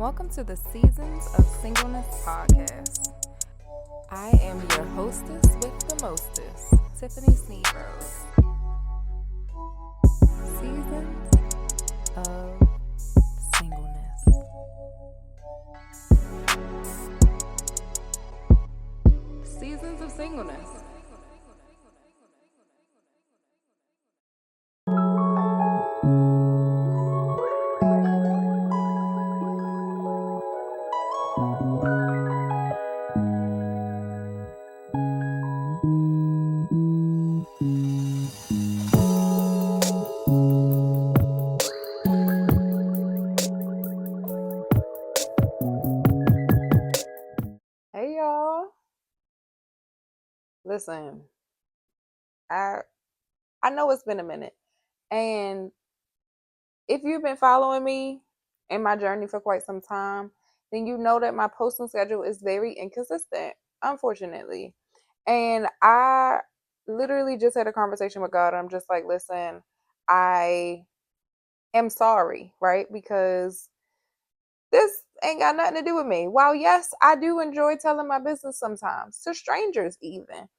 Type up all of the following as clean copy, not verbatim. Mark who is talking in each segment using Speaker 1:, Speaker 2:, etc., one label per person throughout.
Speaker 1: Welcome to the Seasons of Singleness podcast. I am your hostess with the mostest, Tiffany Sneebros. Seasons of Singleness. Seasons of Singleness. Hey y'all. Listen, I know it's been a minute. And if you've been following me in my journey for quite some time, then you know that my posting schedule is very inconsistent, unfortunately. And I literally just had a conversation with God. I'm just like, listen, I am sorry, right? Because this ain't got nothing to do with me. While yes, I do enjoy telling my business sometimes, to strangers even.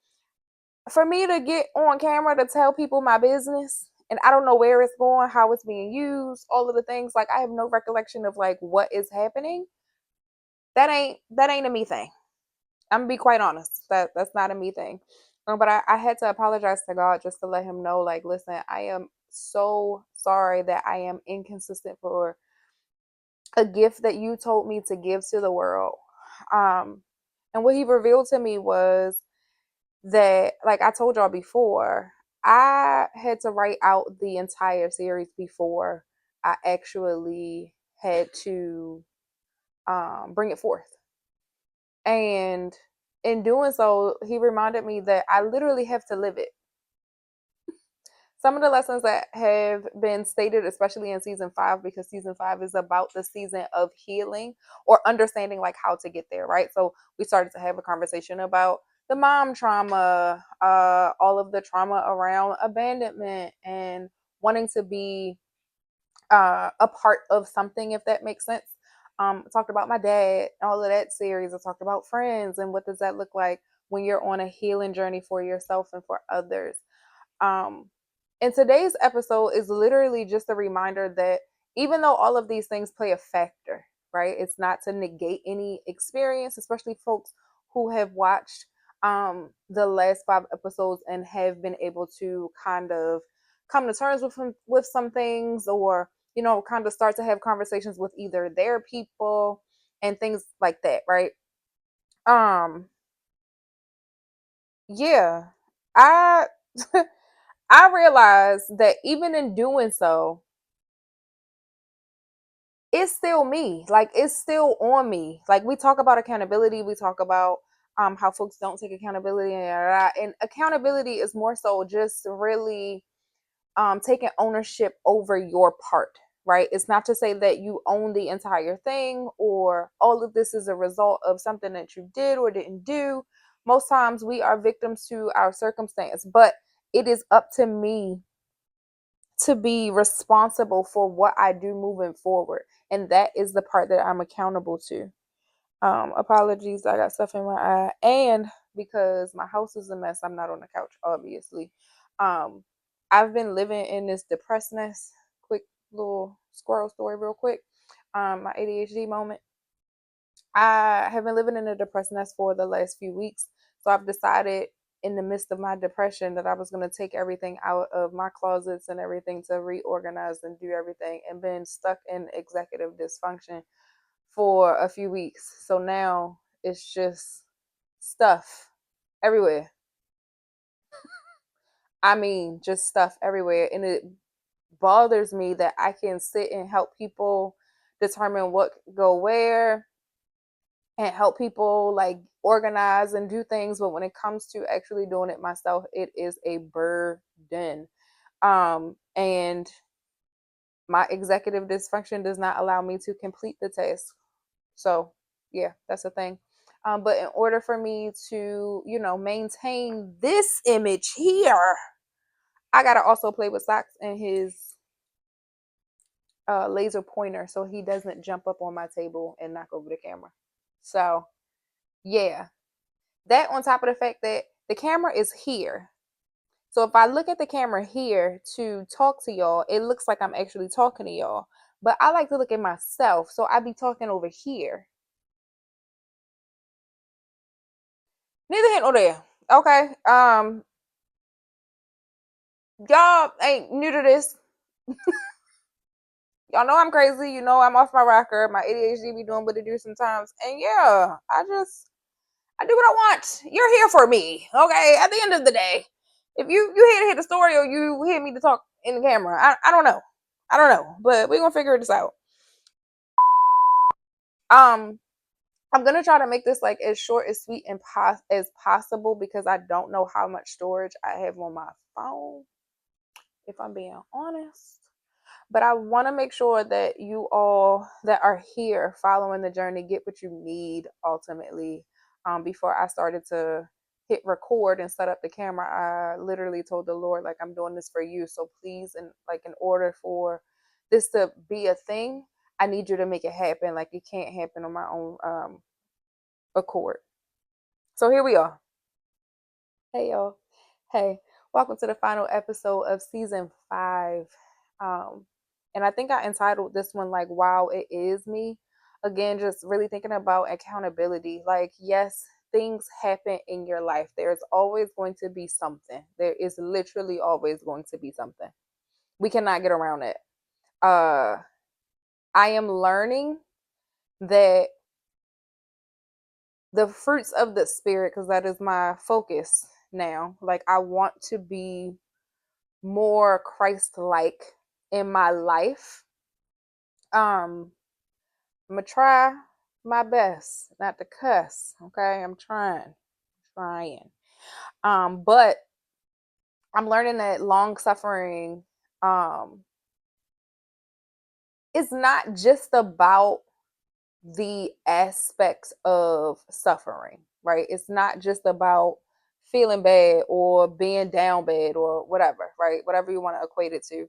Speaker 1: For me to get on camera to tell people my business and I don't know where it's going, how it's being used, all of the things, like I have no recollection of like what is happening. That ain't a me thing. I'm gonna be quite honest. That's not a me thing. But I had to apologize to God just to let him know, like, listen, I am so sorry that I am inconsistent for a gift that you told me to give to the world. And what he revealed to me was that, like I told y'all before, I had to write out the entire series before I actually had to bring it forth. And in doing so, he reminded me that I literally have to live it. Some of the lessons that have been stated, especially in season 5, because season 5 is about the season of healing or understanding like how to get there, right? So we started to have a conversation about the mom trauma, all of the trauma around abandonment and wanting to be a part of something, if that makes sense. I talked about my dad, all of that series. I talked about friends and what does that look like when you're on a healing journey for yourself and for others. Um, and today's episode is literally just a reminder that even though all of these things play a factor, right? It's not to negate any experience, especially folks who have watched the last 5 episodes and have been able to kind of come to terms with some things, or kind of start to have conversations with either their people and things like that, right? Um, yeah, I I realized that even in doing so, it's still me. Like it's still on me. Like we talk about accountability, we talk about how folks don't take accountability, and accountability is more so just really taking ownership over your part, right? It's not to say that you own the entire thing or all of this is a result of something that you did or didn't do. Most times we are victims to our circumstance, but it is up to me to be responsible for what I do moving forward. And that is the part that I'm accountable to. Apologies, I got stuff in my eye. And because my house is a mess, I'm not on the couch, obviously. Um, I've been living in this depressedness. Quick little squirrel story, real quick. My ADHD moment. I have been living in a depressed nest for the last few weeks. So I've decided in the midst of my depression that I was going to take everything out of my closets and everything to reorganize and do everything, and been stuck in executive dysfunction for a few weeks. So now it's just stuff everywhere. I mean, just stuff everywhere. And it bothers me that I can sit and help people determine what go where and help people like organize and do things, but when it comes to actually doing it myself, it is a burden. And my executive dysfunction does not allow me to complete the task. So yeah, that's the thing. But in order for me to maintain this image here, I gotta also play with socks and his laser pointer so he doesn't jump up on my table and knock over the camera. So yeah, that on top of the fact that the camera is here. So if I look at the camera here to talk to y'all, it looks like I'm actually talking to y'all. But I like to look at myself, so I be talking over here. Neither here nor there. Okay. Y'all ain't new to this. Y'all know I'm crazy. You know I'm off my rocker. My ADHD be doing what it do sometimes. And yeah, I do what I want. You're here for me. Okay. At the end of the day, if you here to hear the story or you hear me to talk in the camera, I don't know. I don't know. But we're gonna figure this out. I'm gonna try to make this like as short, as sweet, and as possible because I don't know how much storage I have on my phone, if I'm being honest. But I want to make sure that you all that are here following the journey get what you need ultimately. Before I started to hit record and set up the camera, I literally told the Lord, like, I'm doing this for you. So please, and like, in order for this to be a thing, I need you to make it happen. Like, it can't happen on my own accord. So here we are. Hey, y'all. Hey, welcome to the final episode of season 5. And I think I entitled this one like "Wow, It Is Me." Again, just really thinking about accountability. Like, yes, things happen in your life. There's always going to be something. There is literally always going to be something. We cannot get around it. I am learning that the fruits of the spirit, because that is my focus now. Like, I want to be more Christ-like in my life. I'm gonna try my best not to cuss. Okay, I'm trying. But I'm learning that long suffering is not just about the aspects of suffering, right? It's not just about feeling bad or being down bad or whatever, right? Whatever you want to equate it to.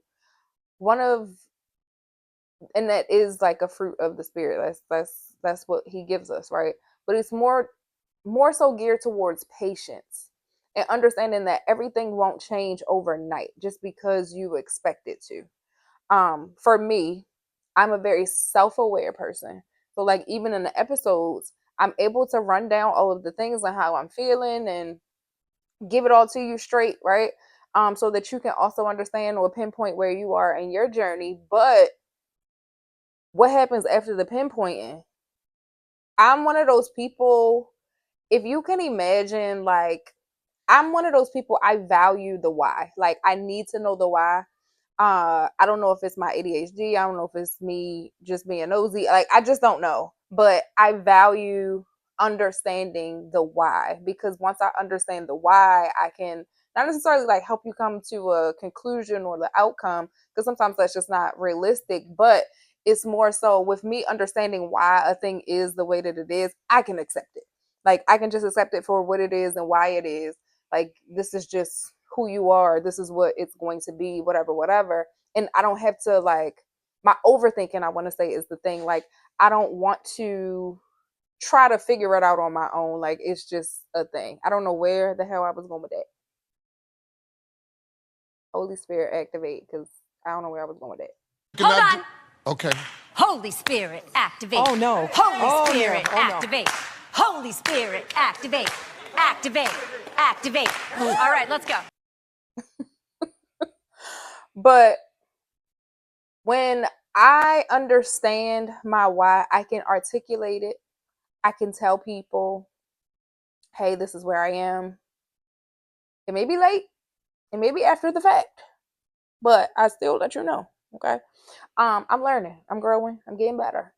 Speaker 1: And that is like a fruit of the spirit. That's what he gives us, right? But it's more so geared towards patience and understanding that everything won't change overnight just because you expect it to. For me, I'm a very self-aware person. So like, even in the episodes, I'm able to run down all of the things and how I'm feeling and give it all to you straight, right? So that you can also understand or pinpoint where you are in your journey. But what happens after the pinpointing? I'm one of those people, if you can imagine, like, I'm one of those people, I value the why. Like, I need to know the why. I don't know if it's my ADHD. I don't know if it's me just being nosy. Like, I just don't know. But I value understanding the why, because once I understand the why, I can not necessarily like help you come to a conclusion or the outcome, because sometimes that's just not realistic. But it's more so with me understanding why a thing is the way that it is, I can accept it. Like, I can just accept it for what it is and why it is. Like, this is just who you are. This is what it's going to be, whatever. And I don't have to, like, my overthinking, I want to say, is the thing. Like, I don't want to try to figure it out on my own. Like, it's just a thing. I don't know where the hell I was going with that. Holy Spirit, activate, because I don't know where I was going with that.
Speaker 2: Hold on.
Speaker 3: Okay.
Speaker 2: Holy Spirit, activate.
Speaker 4: Oh, no.
Speaker 2: Holy Spirit,
Speaker 4: no. Oh, no.
Speaker 2: activate. Holy Spirit, activate. Activate. Activate. All right, let's go.
Speaker 1: But when I understand my why, I can articulate it. I can tell people, hey, this is where I am. It may be late. It may be after the fact. But I still let you know. Okay. I'm learning. I'm growing. I'm getting better.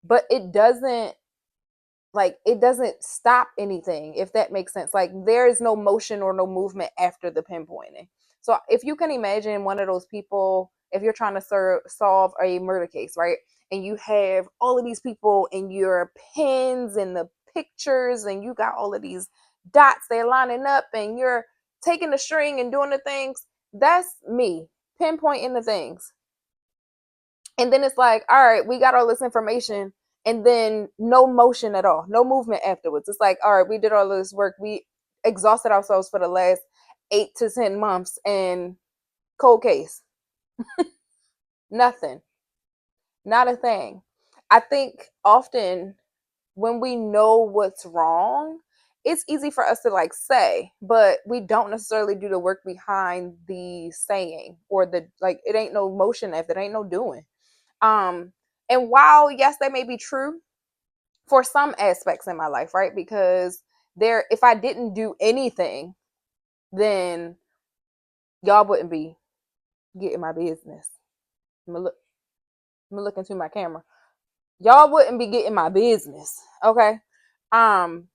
Speaker 1: But it doesn't stop anything, if that makes sense. Like, there is no motion or no movement after the pinpointing. So if you can imagine one of those people, if you're trying to solve a murder case, right? And you have all of these people in your pins and the pictures, and you got all of these dots, they're lining up, and you're taking the string and doing the things. That's me pinpointing the things. And then it's like, all right, we got all this information, and then no motion at all, no movement afterwards. It's like, all right, we did all this work, we exhausted ourselves for the last 8 to 10 months, and cold case, nothing, not a thing. I think often when we know what's wrong, it's easy for us to like say, but we don't necessarily do the work behind the saying, or the like, it ain't no motion after, it ain't no doing. Um, and while yes, that may be true for some aspects in my life, right? Because there, if I didn't do anything, then y'all wouldn't be getting my business. I'm gonna look into my camera. Y'all wouldn't be getting my business, okay? Um,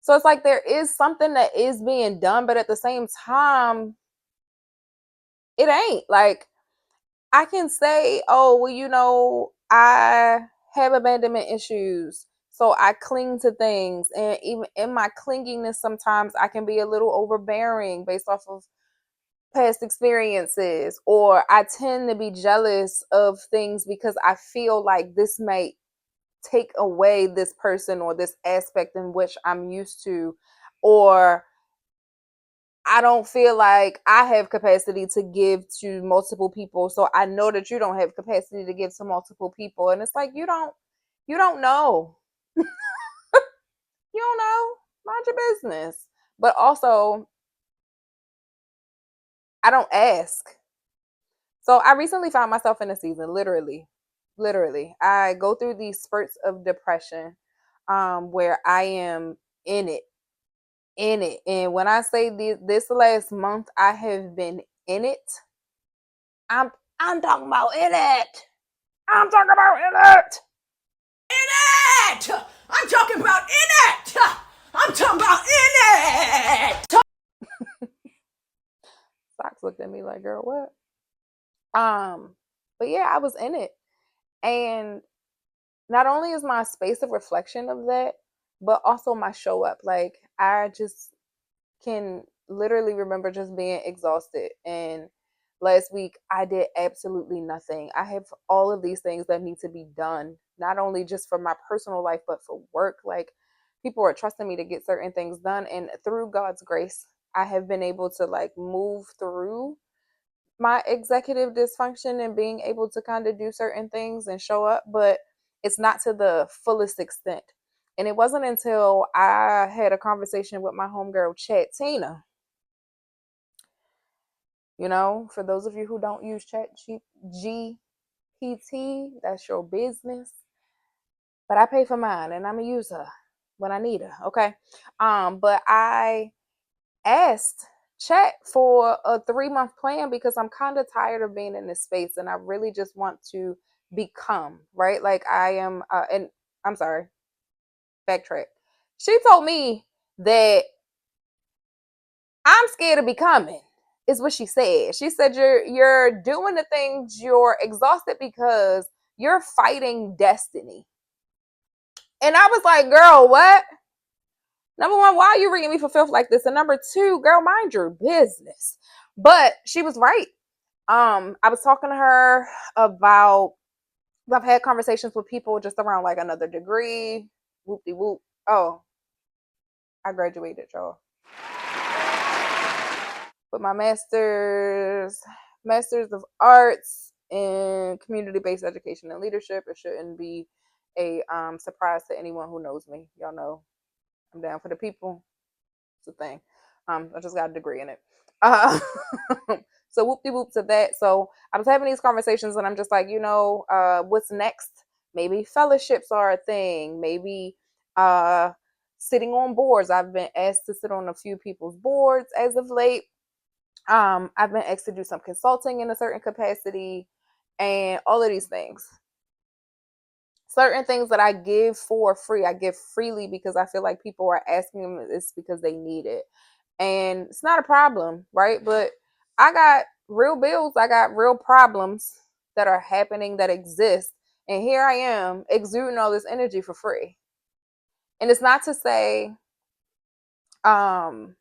Speaker 1: so it's like there is something that is being done, but at the same time, it ain't like I can say, oh, well, I have abandonment issues. So I cling to things. And even in my clinginess, sometimes I can be a little overbearing based off of past experiences. Or I tend to be jealous of things because I feel like this might take away this person or this aspect in which I'm used to. Or I don't feel like I have capacity to give to multiple people. So I know that you don't have capacity to give to multiple people. And it's like you don't know. You don't know. Mind your business. But also, I don't ask. So I recently found myself in a season, literally. Literally. I go through these spurts of depression where I am in it. In it. And when I say this last month I have been in it, I'm I'm talking about in it. I'm talking about in it.
Speaker 2: In it! I'm talking about in it! I'm talking about in it!
Speaker 1: Socks looked at me like, girl, what? But yeah, I was in it. And not only is my space a reflection of that, but also my show up. Like I just can literally remember just being exhausted. And last week I did absolutely nothing. I have all of these things that need to be done, not only just for my personal life, but for work. Like people are trusting me to get certain things done. And through God's grace, I have been able to like move through my executive dysfunction and being able to kind of do certain things and show up, but it's not to the fullest extent. And it wasn't until I had a conversation with my homegirl, Chat Tina. For those of you who don't use Chat GPT, that's your business. But I pay for mine and I'm going to use her when I need her. Okay. But I asked Chat for a 3-month plan because I'm kind of tired of being in this space and I really just want to become, right? Like I am, and I'm sorry, backtrack. She told me that I'm scared of becoming, is what she said. She said you're doing the things, you're exhausted because you're fighting destiny. And I was like, girl, what? Number one, why are you reading me for filth like this? And number two, girl, mind your business. But she was right. I was talking to her about, I've had conversations with people just around like another degree, whoop de whoop. Oh, I graduated, y'all. With my master's of arts in community-based education and leadership. It shouldn't be a surprise to anyone who knows me. Y'all know I'm down for the people. It's a thing. I just got a degree in it. So whoop de whoop to that. So I was having these conversations and I'm just like, what's next? Maybe fellowships are a thing. Maybe sitting on boards. I've been asked to sit on a few people's boards as of late. I've been asked to do some consulting in a certain capacity and all of these things. Certain things that I give for free, I give freely because I feel like people are asking them this because they need it. And it's not a problem, right? But I got real bills, I got real problems that are happening, that exist. And here I am exuding all this energy for free. And it's not to say um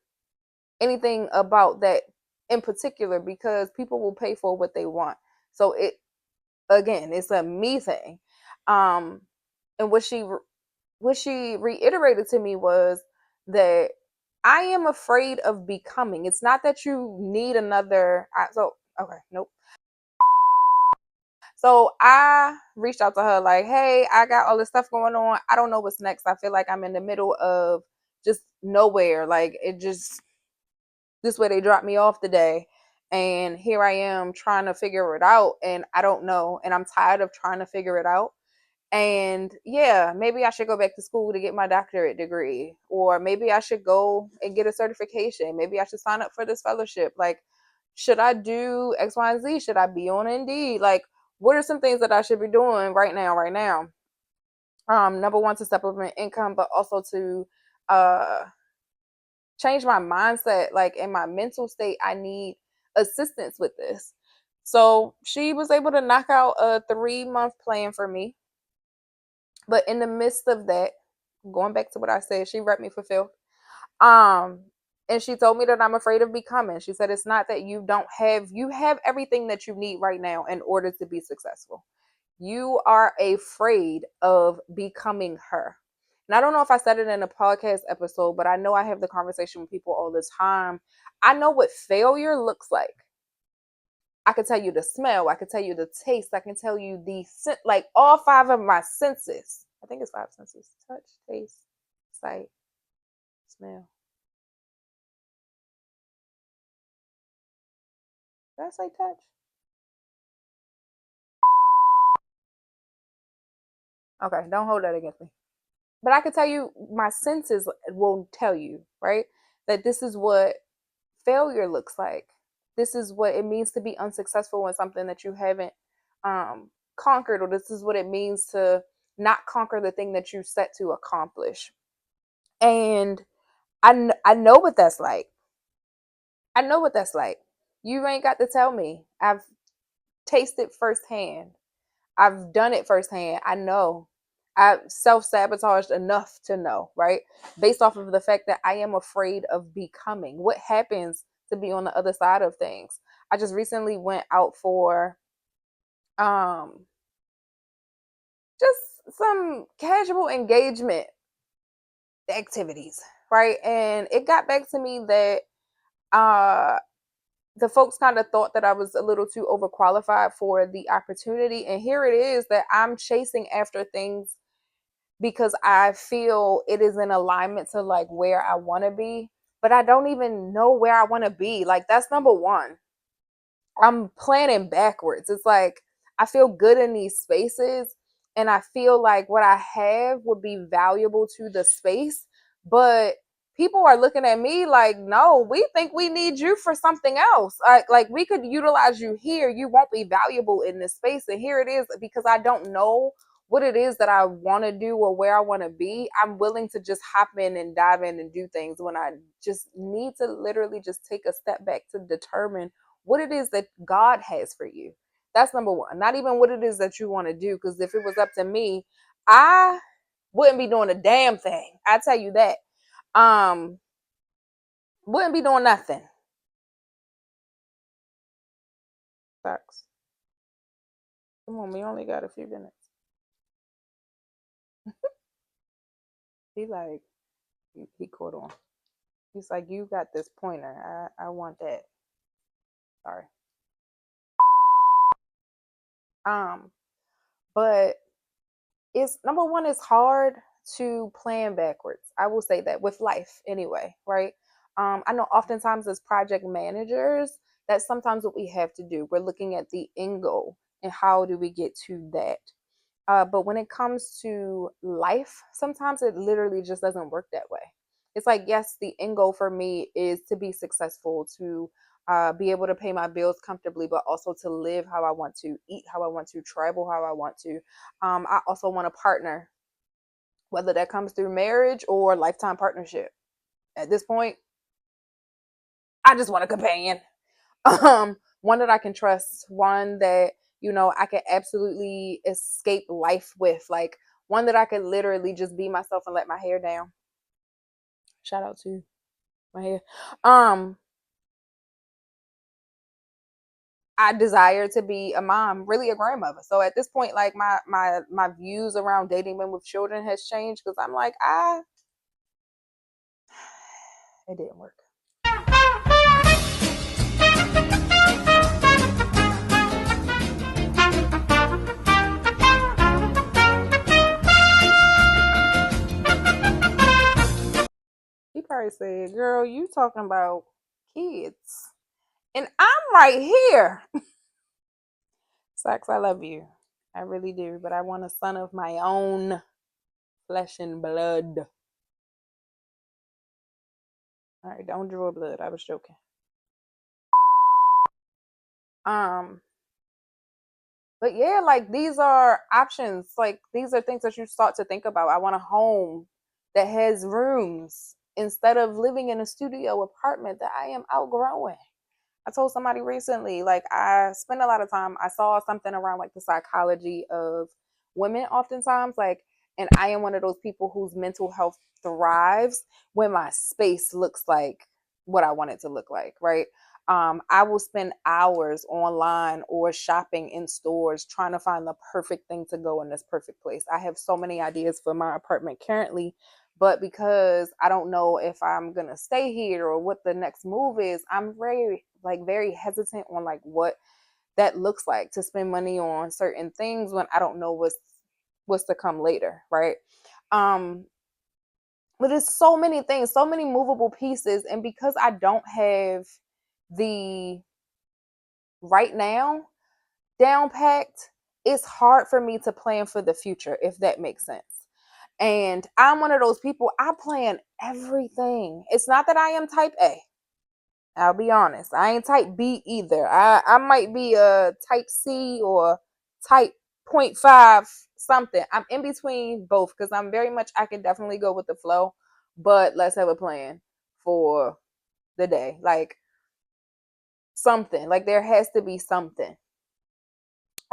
Speaker 1: anything about that in particular, because people will pay for what they want. So it, again, it's a me thing. Um and what she reiterated to me was that I am afraid of becoming. It's not that you need another. So okay, nope. So I reached out to her like, hey, I got all this stuff going on. I don't know what's next. I feel like I'm in the middle of just nowhere. Like it just, this way they dropped me off today. And here I am trying to figure it out. And I don't know. And I'm tired of trying to figure it out. And yeah, maybe I should go back to school to get my doctorate degree, or maybe I should go and get a certification. Maybe I should sign up for this fellowship. Like, should I do X, Y, and Z? Should I be on Indeed? Like, what are some things that I should be doing right now? Right now, number one, to supplement income, but also to uh change my mindset. Like in my mental state, I need assistance with this. So she was able to knock out a 3-month plan for me. But in the midst of that, going back to what I said, she read me for filth. Um, and she told me that I'm afraid of becoming. She said it's not that you have everything that you need right now in order to be successful. You are afraid of becoming her. And I don't know if I said it in a podcast episode, but I know I have the conversation with people all the time. I know what failure looks like. I can tell you the smell. I can tell you the taste. I can tell you the scent, like all 5 of my senses. I think it's 5 senses: touch, taste, sight, smell. Did I say touch? Okay, don't hold that against me. But I can tell you, my senses will tell you, right? That this is what failure looks like. This is what it means to be unsuccessful in something that you haven't conquered, or this is what it means to not conquer the thing that you set to accomplish. And I know what that's like. I know what that's like. You ain't got to tell me. I've tasted firsthand. I've done it firsthand. I know. I've self sabotaged enough to know, right? Based off of the fact that I am afraid of becoming. What happens to be on the other side of things? I just recently went out for um just some casual engagement activities, right? And it got back to me that uh the folks kind of thought that I was a little too overqualified for the opportunity. And here it is that I'm chasing after things because I feel it is in alignment to like where I want to be, but I don't even know where I want to be. Like that's number one. I'm planning backwards. It's like I feel good in these spaces and I feel like what I have would be valuable to the space, but people are looking at me like, "No, we think we need you for something else. Like we could utilize you here. You won't be valuable in this space." And here it is, because I don't know what it is that I want to do or where I want to be. I'm willing to just hop in and dive in and do things when I just need to literally just take a step back to determine what it is that God has for you. That's number one. Not even what it is that you want to do. Because if it was up to me, I wouldn't be doing a damn thing. I tell you that. Um, wouldn't be doing nothing. Facts. Come on, we only got a few minutes. He like he caught on. He's like, you got this pointer. I want that. Sorry. Um, but it's number one, it's hard to plan backwards. I will say that with life anyway, right? I know oftentimes as project managers, that's sometimes what we have to do. We're looking at the end goal and how do we get to that. But when it comes to life, sometimes it literally just doesn't work that way. It's like, yes, the end goal for me is to be successful, to be able to pay my bills comfortably, but also to live how I want to, eat how I want to, travel how I want to. I also want a partner, whether that comes through marriage or lifetime partnership. At this point, I just want a companion. One that I can trust, one that I can absolutely escape life with. Like one that I could literally just be myself and let my hair down. Shout out to my hair. I desire to be a mom, really a grandmother. So at this point, like my views around dating men with children has changed because I'm like, it didn't work. He probably said, "Girl, you talking about kids, and I'm right here." Sax, I love you, I really do, but I want a son of my own, flesh and blood. All right, don't draw blood. I was joking. Um, but yeah, like these are options. Like these are things that you start to think about. I want a home that has rooms instead of living in a studio apartment that I am outgrowing. I told somebody recently, like I spend a lot of time, I saw something around like the psychology of women oftentimes, like, and I am one of those people whose mental health thrives when my space looks like what I want it to look like, right? I will spend hours online or shopping in stores trying to find the perfect thing to go in this perfect place. I have so many ideas for my apartment currently, but because I don't know if I'm gonna stay here or what the next move is, I'm very hesitant on like what that looks like to spend money on certain things when I don't know what's to come later, right? Um, but it's so many things, so many movable pieces, and because I don't have the right now down packed, it's hard for me to plan for the future, if that makes sense. And I'm one of those people, I plan everything. It's not that I am type A. I'll be honest. I ain't type B either. I might be a type C or type point 0.5 something. I'm in between both because I'm very much, I can definitely go with the flow, but let's have a plan for the day. Like something, like there has to be something.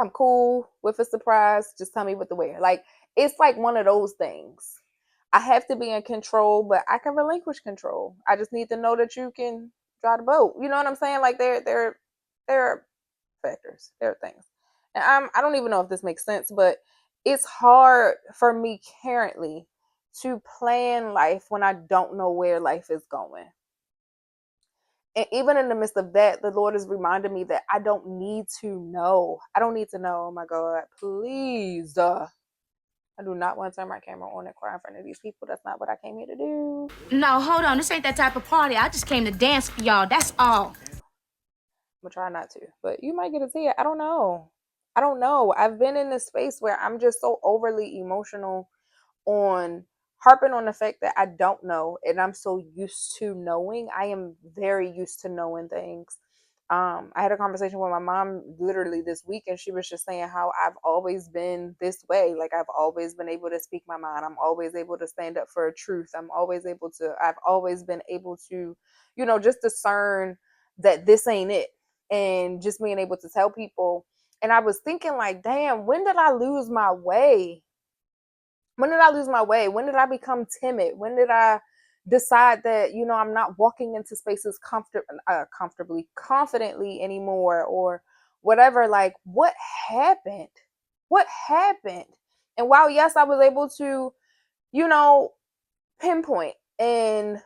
Speaker 1: I'm cool with a surprise. Just tell me what to wear. Like it's like one of those things. I have to be in control, but I can relinquish control. I just need to know that you can drive the boat. You know what I'm saying? Like there are factors. There are things. And I don't even know if this makes sense, but it's hard for me currently to plan life when I don't know where life is going. And even in the midst of that, the Lord has reminded me that I don't need to know. I don't need to know. Oh my God, please. I do not want to turn my camera on and cry in front of these people. That's not what I came here to do.
Speaker 2: No, hold on. This ain't that type of party. I just came to dance for y'all. That's all.
Speaker 1: I'm gonna try not to, but you might get to see it. I don't know. I don't know. I've been in this space where I'm just so overly emotional on harping on the fact that I don't know and I'm so used to knowing. I am very used to knowing things. I had a conversation with my mom literally this week, and she was just saying how I've always been this way. Like I've always been able to speak my mind. I'm always able to stand up for a truth. I've always been able to, just discern that this ain't it. And just being able to tell people. And I was thinking like, damn, when did I lose my way? When did I lose my way? When did I become timid? When did I decide that, I'm not walking into spaces comfortably, confidently anymore or whatever? Like, what happened? What happened? And while, yes, I was able to, you know, pinpoint and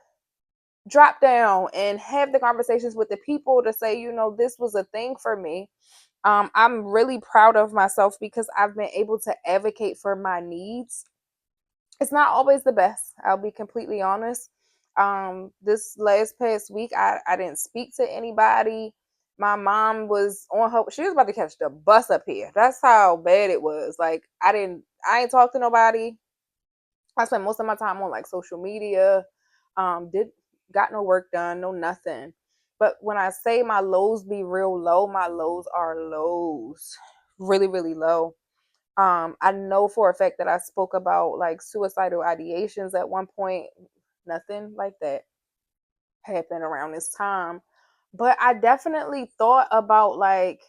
Speaker 1: drop down and have the conversations with the people to say, this was a thing for me. I'm really proud of myself because I've been able to advocate for my needs. It's not always the best. I'll be completely honest. This last past week, I didn't speak to anybody. My mom was on her, she was about to catch the bus up here. That's how bad it was. Like, I ain't talked to nobody. I spent most of my time on like social media. Did got no work done, no nothing. But when I say my lows be real low, my lows are lows. Really, really low. I know for a fact that I spoke about like suicidal ideations at one point. Nothing like that happened around this time. But I definitely thought about like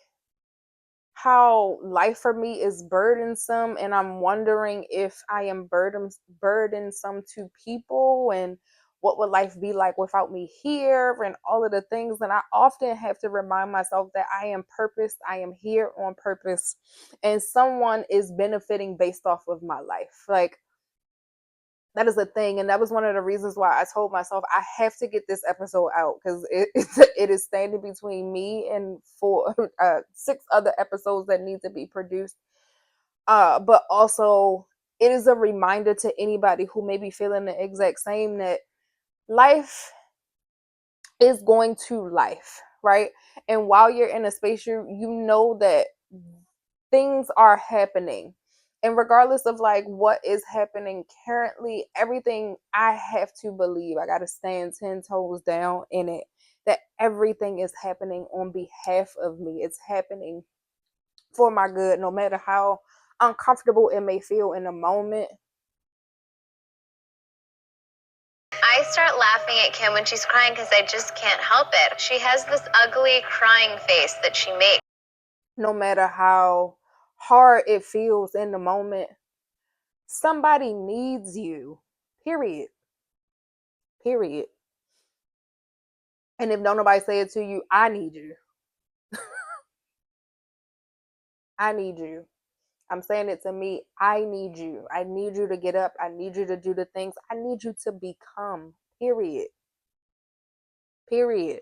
Speaker 1: how life for me is burdensome, and I'm wondering if I am burdensome to people, and what would life be like without me here, and all of the things. And I often have to remind myself that I am purposed, I am here on purpose, and someone is benefiting based off of my life. Like, that is a thing, and that was one of the reasons why I told myself I have to get this episode out, because it is standing between me and four 6 other episodes that need to be produced. But also, it is a reminder to anybody who may be feeling the exact same, that life is going to life, right? And while you're in a space, you know that things are happening, and regardless of like what is happening currently, everything, I have to believe, I got to stand 10 toes down in it, that everything is happening on behalf of me. It's happening for my good, no matter how uncomfortable it may feel in the moment.
Speaker 3: I start laughing at Kim when she's crying because I just can't help it. She has this ugly crying face that she makes.
Speaker 1: No matter how hard it feels in the moment, somebody needs you. Period. Period. And if don't nobody say it to you, I need you. I need you. I'm saying it to me. I need you. I need you to get up. I need you to do the things. I need you to become. Period. Period.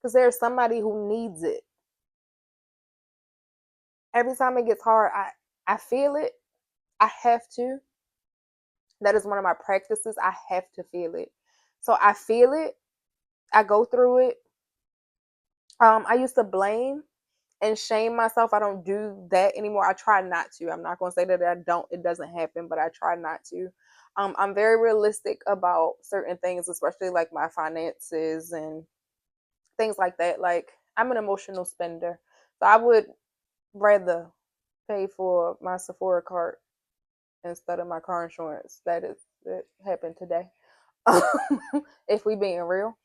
Speaker 1: Because there's somebody who needs it. Every time it gets hard, I feel it. I have to. That is one of my practices. I have to feel it. So I feel it. I go through it. I used to blame and shame myself. I don't do that anymore. I try not to. I'm not going to say that I don't, it doesn't happen, but I try not to. I'm very realistic about certain things, especially like my finances and things like that. Like, I'm an emotional spender. So I would rather pay for my Sephora card instead of my car insurance. That happened today. If we being real,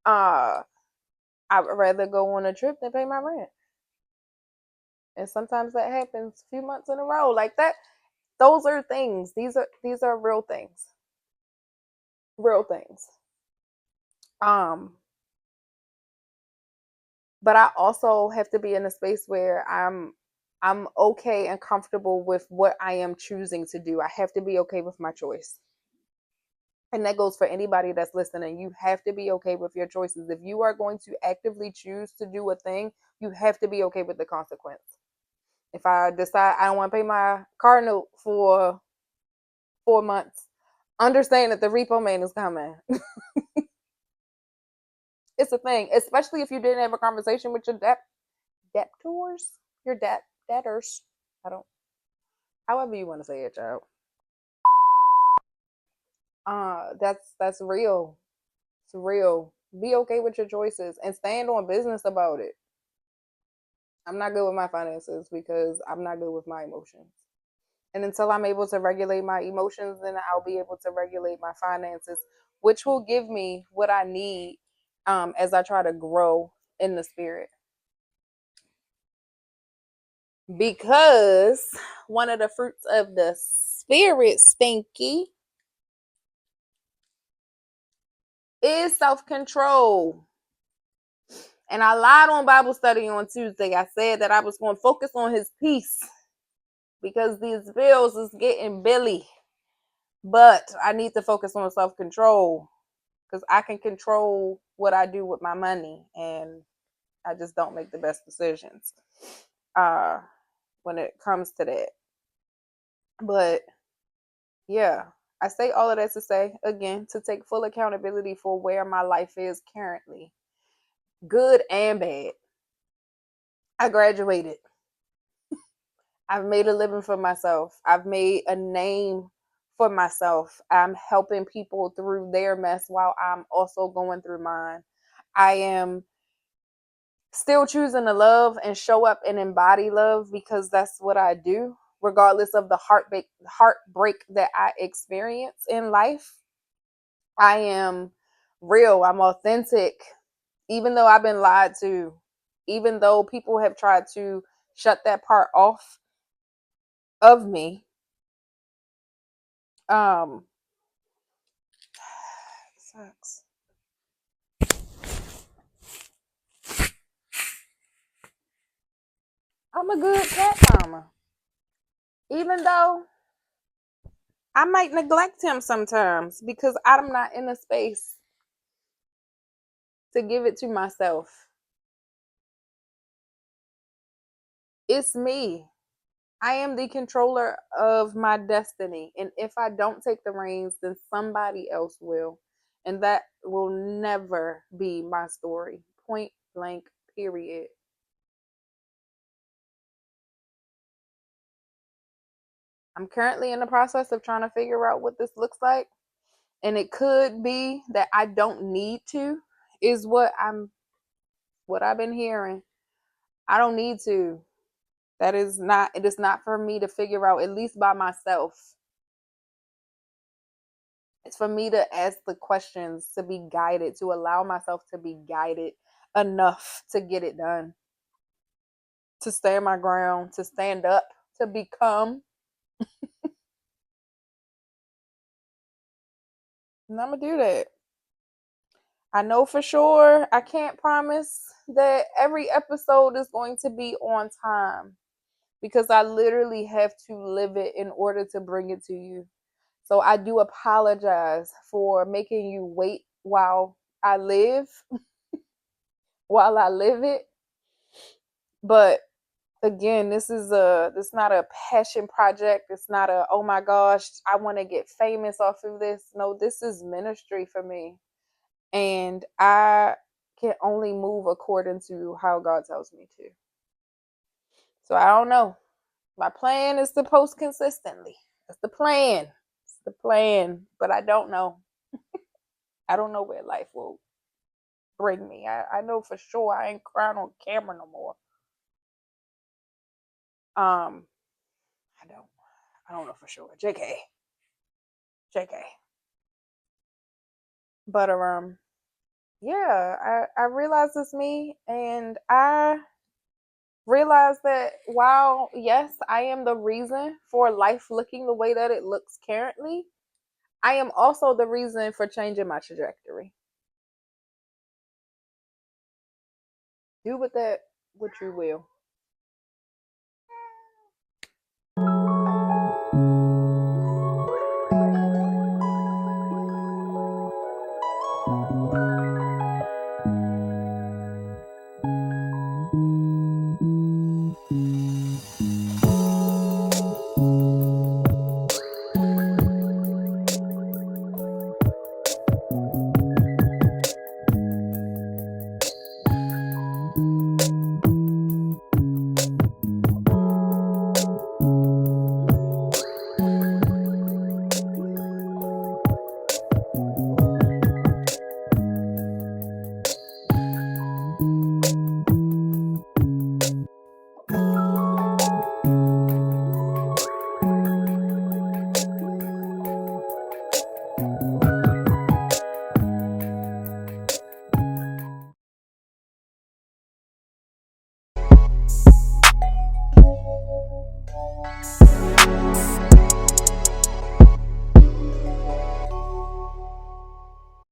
Speaker 1: I'd rather go on a trip than pay my rent. And sometimes that happens a few months in a row like that. Those are things. These are real things. Real things. Um but I also have to be in a space where I'm okay and comfortable with what I am choosing to do. I have to be okay with my choice. And that goes for anybody that's listening. You have to be okay with your choices. If you are going to actively choose to do a thing, you have to be okay with the consequence. If I decide I don't want to pay my car note for 4 months, understand that the repo man is coming. It's a thing, especially if you didn't have a conversation with your debtors, your debtors. I don't, however you want to say it, child. That's real. It's real. Be okay with your choices and stand on business about it. I'm not good with my finances because I'm not good with my emotions. And until I'm able to regulate my emotions, then I'll be able to regulate my finances, which will give me what I need as I try to grow in the spirit. Because one of the fruits of the spirit, Stinky, is self-control. And I lied on Bible study on Tuesday. I said that I was going to focus on his peace because these bills is getting Billy. But I need to focus on self-control because I can control what I do with my money, and I just don't make the best decisions when it comes to that. But yeah, I say all of that to say, again, to take full accountability for where my life is currently, good and bad. I graduated. I've made a living for myself. I've made a name for myself. I'm helping people through their mess while I'm also going through mine. I am still choosing to love and show up and embody love because that's what I do, regardless of the heartbreak that I experience in life. I am real. I'm authentic, even though I've been lied to, even though people have tried to shut that part off of me. Sucks. I'm a good cat mama. Even though I might neglect him sometimes because I'm not in a space to give it to myself. It's me. I am the controller of my destiny. And if I don't take the reins, then somebody else will. And that will never be my story. Point blank, period. I'm currently in the process of trying to figure out what this looks like. And it could be that I don't need to, is what I've been hearing. I don't need to. It is not for me to figure out, at least by myself. It's for me to ask the questions, to be guided, to allow myself to be guided enough to get it done, to stand my ground, to stand up, to become. And I'm going to do that. I know for sure I can't promise that every episode is going to be on time because I literally have to live it in order to bring it to you. So I do apologize for making you wait while I live, while I live it. But again, this not a passion project. It's not a, oh my gosh, I want to get famous off of this. No, this is ministry for me. And I can only move according to how God tells me to. So I don't know. My plan is to post consistently. That's the plan. It's the plan. But I don't know. I don't know where life will bring me. I know for sure I ain't crying on camera no more. I don't. I don't know for sure. JK. JK. But yeah, I realized it's me, and I realized that while yes, I am the reason for life looking the way that it looks currently, I am also the reason for changing my trajectory. Do with that what you will.